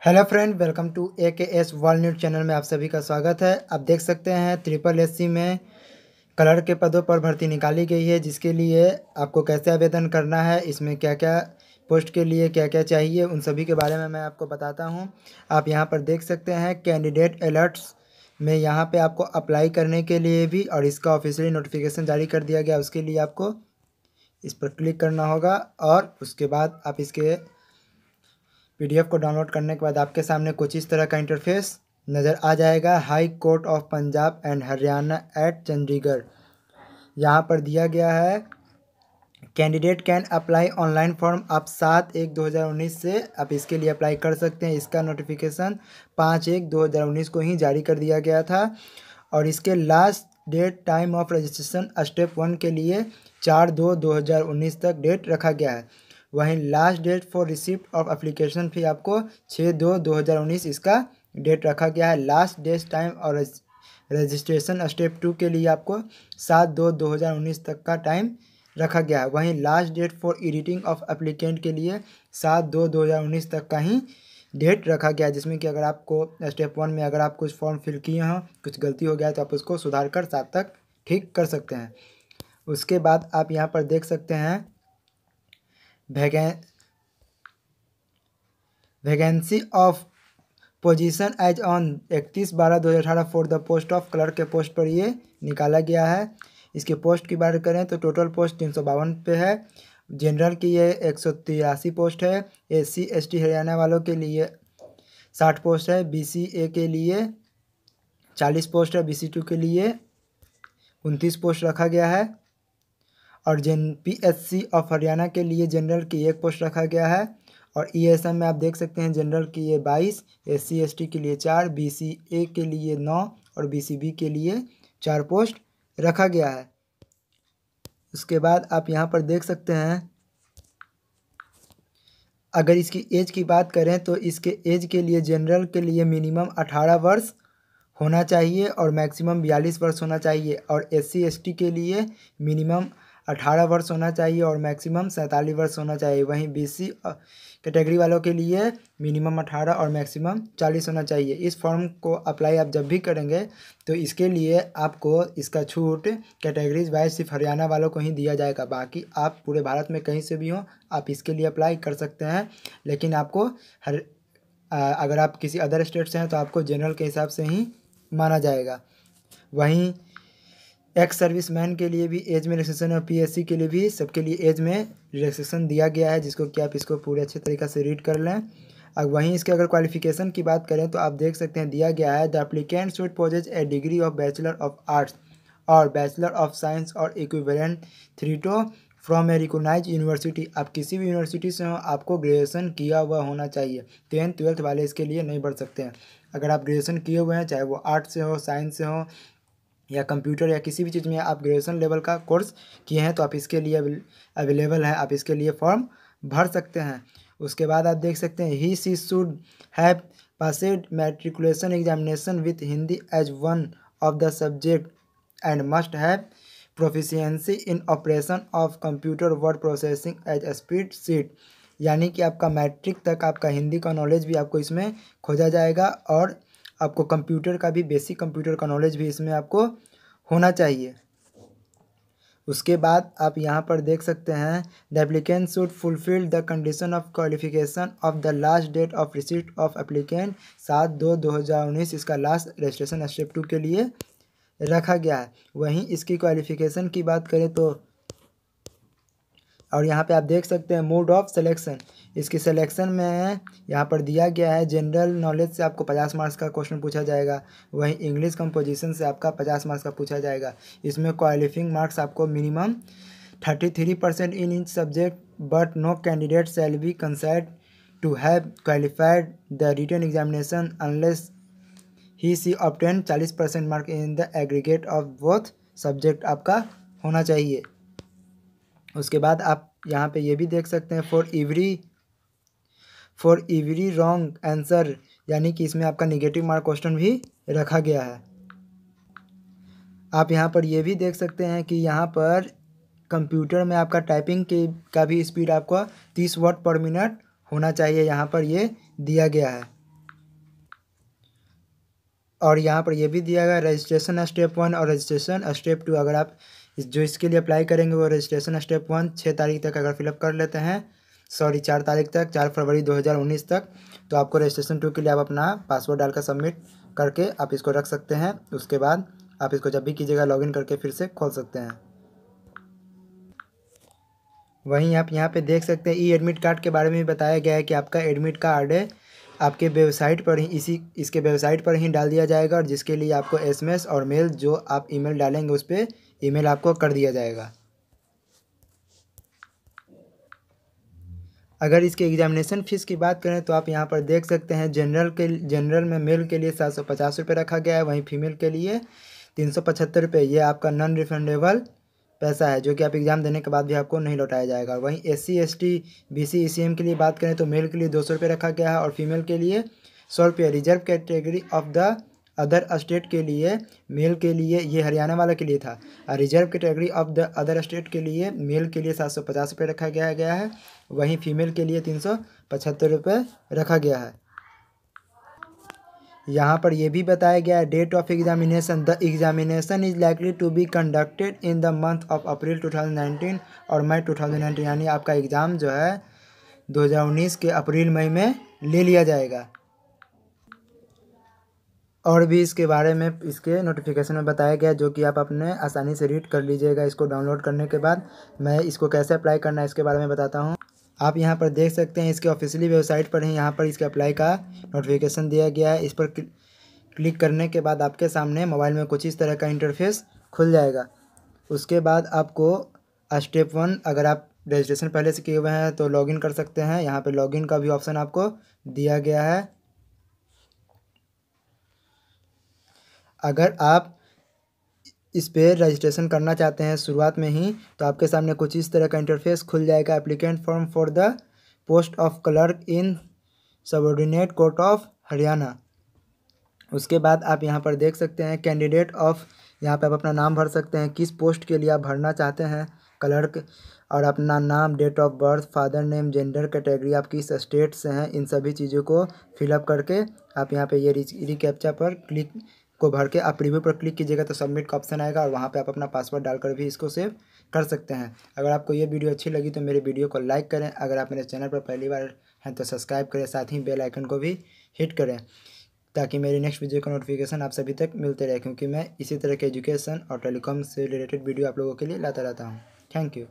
Hello friend, welcome to AKS world news channel में आप सभी का स्वागत है। आप देख सकते हैं SSC में कलर के पदों पर भर्ती निकाली गई है, जिसके लिए आपको कैसे आवेदन करना है, इसमें क्या क्या पोस्ट के लिए क्या क्या चाहिए, उन सभी के बारे में मैं आपको बताता हूं। आप यहां पर देख सकते हैं कैंडिडेट अलर्ट्स में यहाँ पे आपको अप्लाई करने के लिए भी और इसका ऑफिशियली नोटिफिकेशन जारी कर दिया गया, उसके लिए आपको इस पर क्लिक करना होगा और उसके बाद आप इसके PDF को डाउनलोड करने के बाद आपके सामने कुछ इस तरह का इंटरफेस नज़र आ जाएगा। High court of Punjab and Haryana at Chandigarh, यहाँ पर दिया गया है candidate can apply online form. आप 7/1/2019 से आप इसके लिए अप्लाई कर सकते हैं। इसका नोटिफिकेशन 5/1/2019 को ही जारी कर दिया गया था और इसके last date time of registration step 1 के लिए 4/2/2019 तक डेट रखा गया है। वहीं last date for receipt of application fee आपको 6/2/2019 इसका डेट रखा गया है। लास्ट डेट टाइम और रजिस्ट्रेशन स्टेप 2 के लिए आपको 7/2/2019 तक का टाइम रखा गया है। वहीं last date for editing of applicant के लिए 7/2/2019 तक का ही डेट रखा गया है, जिसमें कि अगर आपको स्टेप 1 में अगर आप कुछ फॉर्म फिल किए हों, कुछ गलती हो गया है तो आप उसको सुधार कर 7 तक ठीक कर सकते हैं। उसके बाद आप यहाँ पर देख सकते हैं vacancy of position as on 31/12/2018 for the post of clerk के पोस्ट पर ये निकाला गया है। इसके पोस्ट की बात करें तो टोटल पोस्ट 352 पे है। जनरल की ये 183 पोस्ट है। SC ST हरियाणा वालों के लिए 60 पोस्ट है। BCA के लिए 40 पोस्ट है। BC2 के लिए 29 पोस्ट रखा गया है और PSC ऑफ हरियाणा के लिए जनरल की 1 पोस्ट रखा गया है। और ESM में आप देख सकते हैं जनरल की ये 22, SC ST के लिए 4, BCA के लिए 9 और BCB के लिए 4 पोस्ट रखा गया है। उसके बाद आप यहाँ पर देख सकते हैं अगर इसकी एज की बात करें तो इसके एज के लिए जनरल के लिए मिनिमम 18 वर्ष होना चाहिए और मैक्सिमम 42 वर्ष होना चाहिए। और SC ST के लिए मिनिमम 18 वर्ष होना चाहिए और मैक्सिमम 47 वर्ष होना चाहिए। वहीं BC कैटेगरी वालों के लिए मिनिमम 18 और मैक्सिमम 40 होना चाहिए। इस फॉर्म को अप्लाई आप जब भी करेंगे तो इसके लिए आपको इसका छूट कैटेगरीज वाइज सिर्फ हरियाणा वालों को ही दिया जाएगा। बाकी आप पूरे भारत में कहीं से भी हो आप इसके लिए अप्लाई कर सकते हैं, लेकिन आपको अगर आप किसी अदर स्टेट से हैं तो आपको जनरल के हिसाब से ही माना जाएगा। वहीं एक्स सर्विसमैन के लिए भी एज में रिलैक्सेशन और PSC के लिए भी सबके लिए एज में रिलैक्सेशन दिया गया है, जिसको कि आप इसको पूरे अच्छे तरीक़े से रीड कर लें। अब वहीं इसके अगर क्वालिफिकेशन की बात करें तो आप देख सकते हैं दिया गया है the applicant should possess a degree of bachelor of arts और बैचलर ऑफ साइंस और equivalent thereto from a recognised university. आप किसी भी यूनिवर्सिटी से हो, आपको ग्रेजुएशन किया हुआ होना चाहिए। 10th 12th वाले इसके लिए नहीं बढ़ सकते हैं। अगर आप ग्रेजुएशन किए हुए हैं, चाहे वो आर्ट्स से हो, साइंस से हो या कंप्यूटर या किसी भी चीज़ में आप ग्रेजुएशन लेवल का कोर्स किए हैं तो आप इसके लिए अवेलेबल हैं, आप इसके लिए फॉर्म भर सकते हैं। उसके बाद आप देख सकते हैं he she should have passed matriculation examination with Hindi as one of the subject and must have proficiency in operation of computer word processing as speed seat. यानी कि आपका मैट्रिक तक आपका हिंदी का नॉलेज भी आपको इसमें खोजा जाएगा और आपको कंप्यूटर का भी बेसिक कंप्यूटर का नॉलेज भी इसमें आपको होना चाहिए। उसके बाद आप यहाँ पर देख सकते हैं the applicant should fulfil the condition of qualification of the last date of receipt of applicant 7/2/2019 इसका लास्ट रजिस्ट्रेशन स्टेप 2 के लिए रखा गया है। वहीं इसकी क्वालिफिकेशन की बात करें तो और यहाँ पे आप देख सकते हैं मोड ऑफ सिलेक्शन। इसकी सिलेक्शन में यहाँ पर दिया गया है जनरल नॉलेज से आपको 50 मार्क्स का क्वेश्चन पूछा जाएगा। वहीं इंग्लिश कंपोजिशन से आपका 50 मार्क्स का पूछा जाएगा। इसमें क्वालिफिंग मार्क्स आपको minimum 33% in each subject but no candidate shall be considered to have qualified the written examination unless he she obtain 40% mark in the aggregate of both subject आपका होना चाहिए। उसके बाद आप यहाँ पे ये भी देख सकते हैं फॉर एवरी रॉन्ग आंसर, यानी कि इसमें आपका नेगेटिव मार्क क्वेश्चन भी रखा गया है। आप यहाँ पर ये भी देख सकते हैं कि यहाँ पर कंप्यूटर में आपका टाइपिंग का भी स्पीड आपका 30 वर्ड पर मिनट होना चाहिए, यहाँ पर ये दिया गया है। और यहाँ पर ये भी दिया गया रजिस्ट्रेशन स्टेप 1 और रजिस्ट्रेशन स्टेप 2। अगर आप जो इसके लिए अप्लाई करेंगे वो रजिस्ट्रेशन स्टेप 1 6 तारीख तक अगर फिलअप कर लेते हैं, 4 तारीख तक, 4 फरवरी 2019 तक, तो आपको रजिस्ट्रेशन 2 के लिए आप अपना पासवर्ड डालकर सबमिट करके आप इसको रख सकते हैं। उसके बाद आप इसको जब भी कीजिएगा लॉगिन करके फिर से खोल सकते हैं। वहीं आप यहाँ पे देख सकते हैं ई एडमिट कार्ड के बारे में भी बताया गया है कि आपका एडमिट कार्ड है आपके वेबसाइट पर ही इसके वेबसाइट पर ही डाल दिया जाएगा, और जिसके लिए आपको एसएमएस और मेल जो आप ईमेल डालेंगे उस पर ईमेल आपको कर दिया जाएगा। अगर इसके एग्जामिनेशन फ़ीस की बात करें तो आप यहाँ पर देख सकते हैं जनरल में मेल के लिए 750 रखा गया है, वहीं फीमेल के लिए 375 ये आपका नॉन रिफंडेबल पैसा है जो कि आप एग्ज़ाम देने के बाद भी आपको नहीं लौटाया जाएगा। वहीं SC ST BC ECM के लिए बात करें तो मेल के लिए 200 रखा गया है और फीमेल के लिए 100 reserve category of the other state के लिए मेल के लिए, ये हरियाणा वाला के लिए था, और reserve category of the other state के लिए मेल के लिए 750 रखा गया है। वहीं फीमेल के लिए 375 रखा गया है। यहाँ पर यह भी बताया गया है date of examination, the examination is likely to be conducted in the month of April 2019 और मई 2019, यानी आपका एग्ज़ाम जो है 2019 के अप्रैल मई में ले लिया जाएगा। और भी इसके बारे में इसके नोटिफिकेशन में बताया गया जो कि आप अपने आसानी से रीड कर लीजिएगा। इसको डाउनलोड करने के बाद मैं इसको कैसे अप्लाई करना है इसके बारे में बताता हूँ। आप यहाँ पर देख सकते हैं इसके ऑफिशियली वेबसाइट पर ही यहाँ पर इसके अप्लाई का नोटिफिकेशन दिया गया है। इस पर क्लिक करने के बाद आपके सामने मोबाइल में कुछ इस तरह का इंटरफेस खुल जाएगा। उसके बाद आपको स्टेप 1 अगर आप रजिस्ट्रेशन पहले से किए हुए हैं तो लॉगिन कर सकते हैं। यहाँ पर लॉगिन का भी ऑप्शन आपको दिया गया है। अगर आप इस पर रजिस्ट्रेशन करना चाहते हैं शुरुआत में ही तो आपके सामने कुछ इस तरह का इंटरफेस खुल जाएगा। Applicant form for the post of clerk in subordinate court of Haryana. उसके बाद आप यहाँ पर देख सकते हैं कैंडिडेट ऑफ, यहाँ पे आप अपना नाम भर सकते हैं किस पोस्ट के लिए आप भरना चाहते हैं क्लर्क, और अपना नाम, date of birth, father name, gender, category, आप किस स्टेट से हैं, इन सभी चीज़ों को फिलअप करके आप यहाँ पे ये रिकैप्चा पर क्लिक को भर के आप प्रीव्यू पर क्लिक कीजिएगा तो सबमिट का ऑप्शन आएगा और वहाँ पे आप अपना पासवर्ड डालकर भी इसको सेव कर सकते हैं। अगर आपको ये वीडियो अच्छी लगी तो मेरे वीडियो को लाइक करें। अगर आप मेरे चैनल पर पहली बार हैं तो सब्सक्राइब करें, साथ ही बेल आइकन को भी हिट करें ताकि मेरी नेक्स्ट वीडियो का नोटिफिकेशन आप सभी तक मिलते रहे, क्योंकि मैं इसी तरह के एजुकेशन और टेलीकॉम से रिलेटेड वीडियो आप लोगों के लिए लाता रहता हूँ। Thank you.